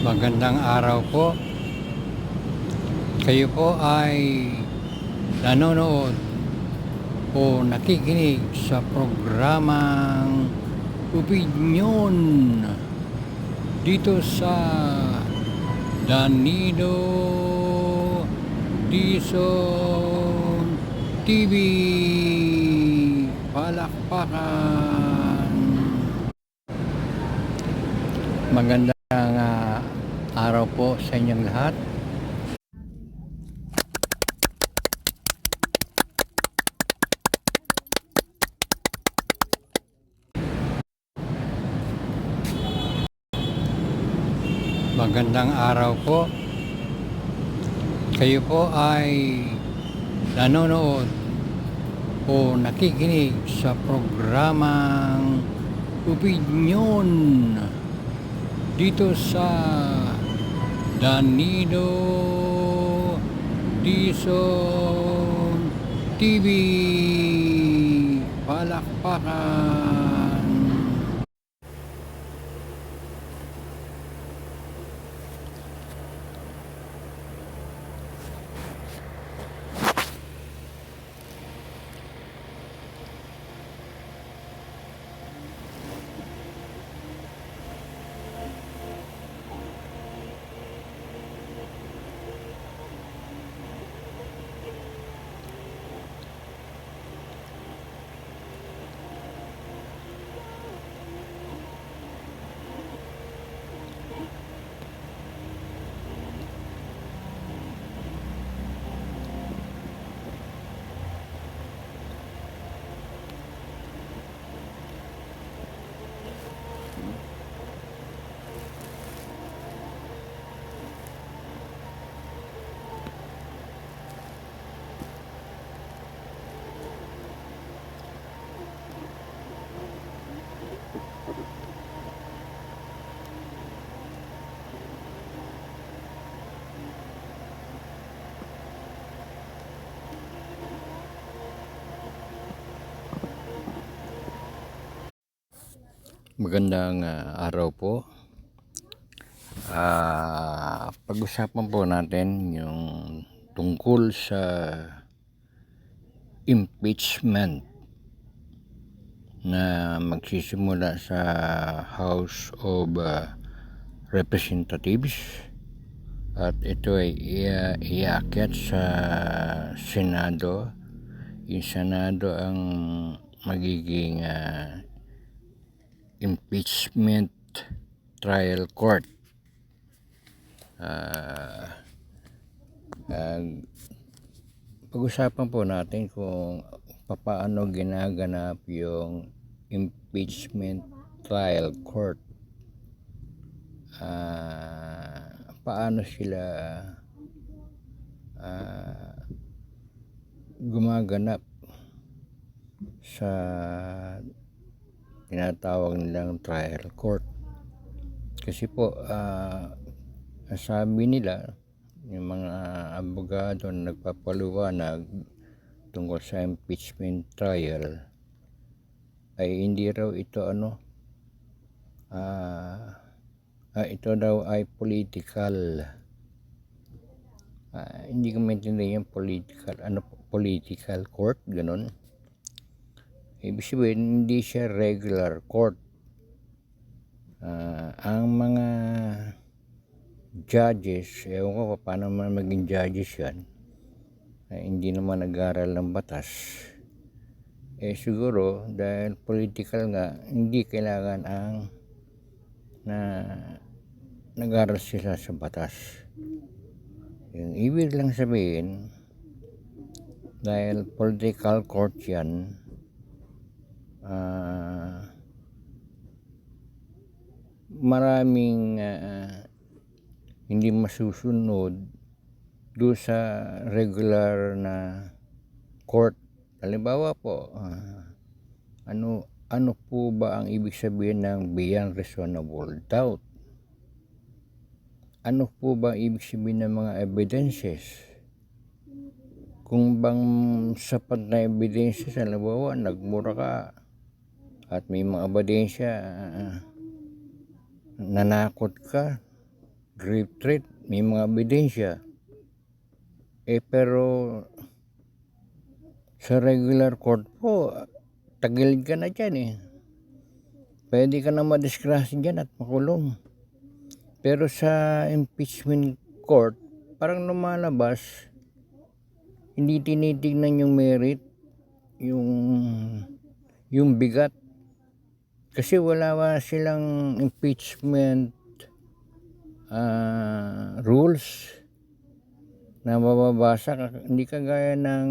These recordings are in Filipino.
Magandang araw po. Kayo po ay nanonood o nakikinig sa programang Opinyon dito sa Danilo Dizon TV. Palakpakan. Magandang araw po sa inyong lahat. Magandang araw po. Kayo po ay nanonood o nakikinig sa programang Opinyon dito sa Danilo Dizon TV. Palakpakan. Magandang araw po. Pag-usapan po natin yung tungkol sa impeachment na magsisimula sa House of Representatives at ito ay iakyat sa Senado. Yung Senado ang magiging impeachment trial court. Pag-usapan po natin kung paano ginaganap yung impeachment trial court. Paano sila gumaganap sa tinatawag nilang trial court. Kasi po sabi nila yung mga abogado na nagpapaliwanag tungkol sa impeachment trial ay hindi raw ito ito daw ay political. Hindi ko maintindihan yung political court, ganun. Ibig sabihin, hindi siya regular court. Ang mga judges, ewan ko paano man maging judges yan, hindi naman nag-aral ng batas. Siguro, dahil political nga, hindi kailangan na nag-aral sila sa batas. Yung ibig lang sabihin, dahil political court yan, maraming hindi masusunod doon sa regular na court. Halimbawa po, ano po ba ang ibig sabihin ng beyond reasonable doubt? Ano po ba ibig sabihin ng mga evidences? Kung bang sapat na evidences, halimbawa nagmura ka at may mga ebidensya nanakot ka, grave threat, may mga ebidensya. Pero sa regular court po, tagilid ka na dyan eh. Pwede ka na madisgrasya dyan at makulong. Pero sa impeachment court, parang lumalabas, hindi tinitignan yung merit, yung bigat. Kasi wala silang impeachment rules na mababasa. Hindi kagaya ng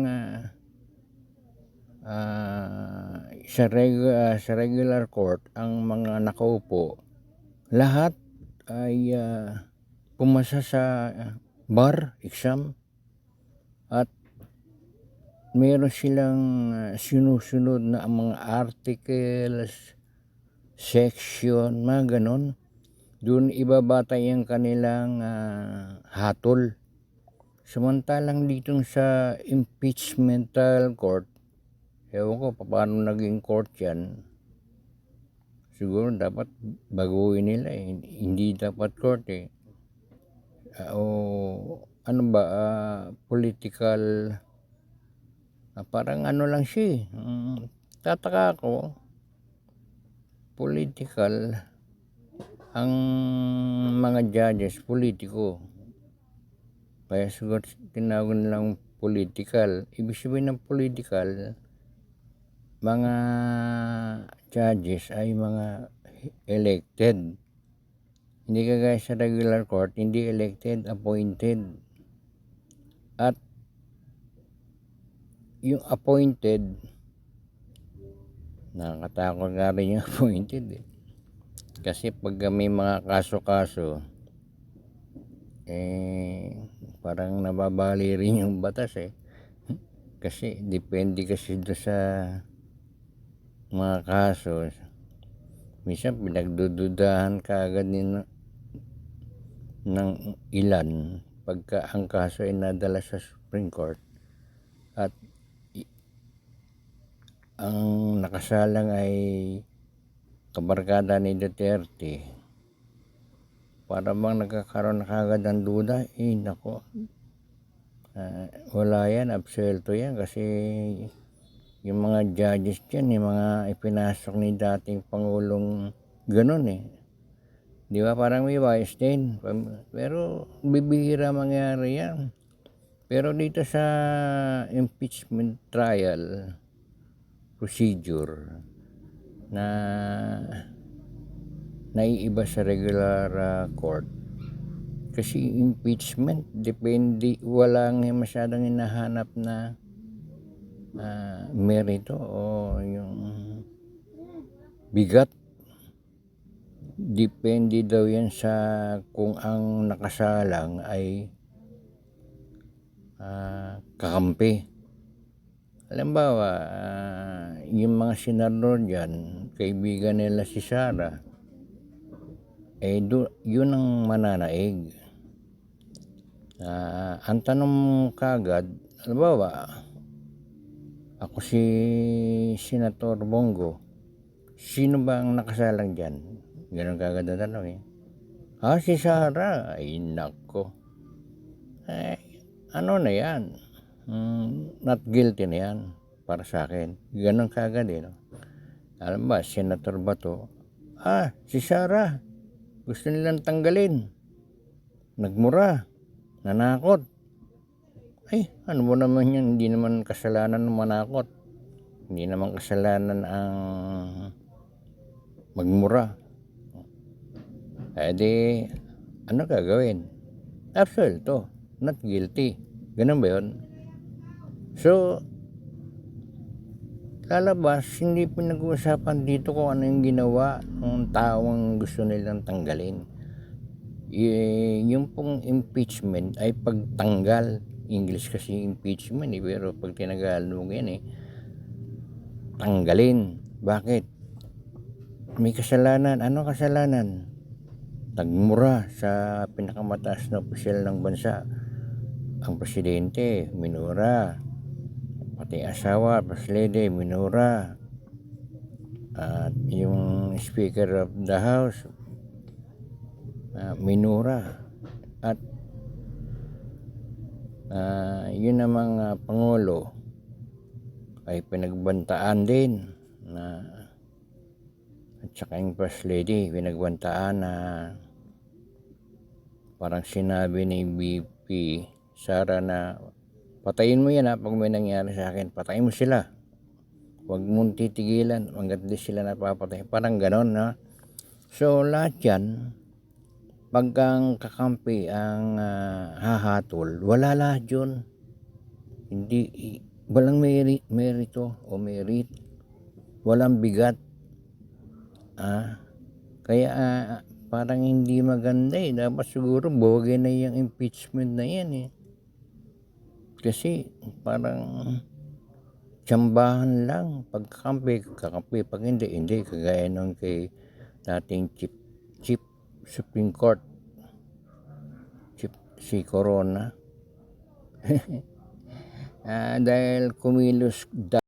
sa regular court, ang mga nakaupo, lahat ay pumasa sa bar exam at meron silang sinusunod na mga articles, section, mga ganon. Doon ibabatay ang kanilang hatol. Samantalang dito sa impeachmental court, ewan ko paano naging court yan. Siguro dapat baguhin nila eh. Hindi dapat court eh. O ano ba, political, parang ano lang siya eh. Tataka ako, political, ang mga judges, politiko. Kaya siguro tinawag nilang political. Ibig sabihin ng political, mga judges ay mga elected. Hindi kagaya sa regular court, hindi elected, appointed. At yung appointed, nakakatakot nga rin yung appointed eh. Kasi pag may mga kaso-kaso, parang nababali rin yung batas eh. Kasi depende kasi doon sa mga kaso. Minsan pinagdududahan ka agad ng ilan pagka ang kaso ay nadala sa Supreme Court at ang nakasalang ay kabarkada ni Duterte. Para bang nagkakaroon na kagad ng duda, nako, wala yan, absuelto yan kasi yung mga judges dyan, yung mga ipinasok ni dating Pangulong ganun eh. Di ba parang may bias din, pero bibihira mangyari yan. Pero dito sa impeachment trial procedure na naiiba sa regular court, kasi impeachment depende, walang masyadong hinahanap na merito o yung bigat. Depende daw yan sa kung ang nakasalang ay kakampi. Halimbawa, yung mga senador dyan, kaibigan nila si Sara, yun ang mananaig. Ang tanong kagad, halimbawa, ako si Senator Bongo, sino ba ang nakasalang dyan? Ganun kagad na tanong eh. Si Sara. Ay nako, ano na yan, not guilty na yan para sa akin. Ganun kagad eh, no? Alam ba, Senator Bato, si Sara, gusto nilang tanggalin, nagmura, nanakot. Ano mo naman yan, hindi naman kasalanan ng manakot, hindi naman kasalanan ang magmura. Ano gagawin? Absuelto, not guilty. Ganun ba yun? So, lalabas, hindi pinag-uusapan dito kung ano yung ginawa ng taong gusto nilang tanggalin. Yung pong impeachment ay pagtanggal. English kasi impeachment pero pag tinagalog yan tanggalin. Bakit? May kasalanan. Ano kasalanan? Nagmura sa pinakamataas na opisyal ng bansa. Ang presidente, minura. Pati asawa, presidente, minura. At yung Speaker of the House, minura. At yun namang Pangulo ay pinagbantaan din na, at saka yung First Lady pinagbantaan na parang sinabi ni BP Sara na patayin mo yan pag may nangyari sa akin, patayin mo sila, huwag mong titigilan hanggat di sila napapatay, parang ganon na. So lahat yan, pagkang kakampi ang hahatol, wala lahat yun, hindi, walang merito o merit, walang bigat. Kaya parang hindi maganda dapat siguro bogey na yung impeachment na yan kasi parang tsambahan lang, pagkakampi, pag hindi, kagaya nung kay dating Chief Supreme Court, si Corona. Dahil kumilos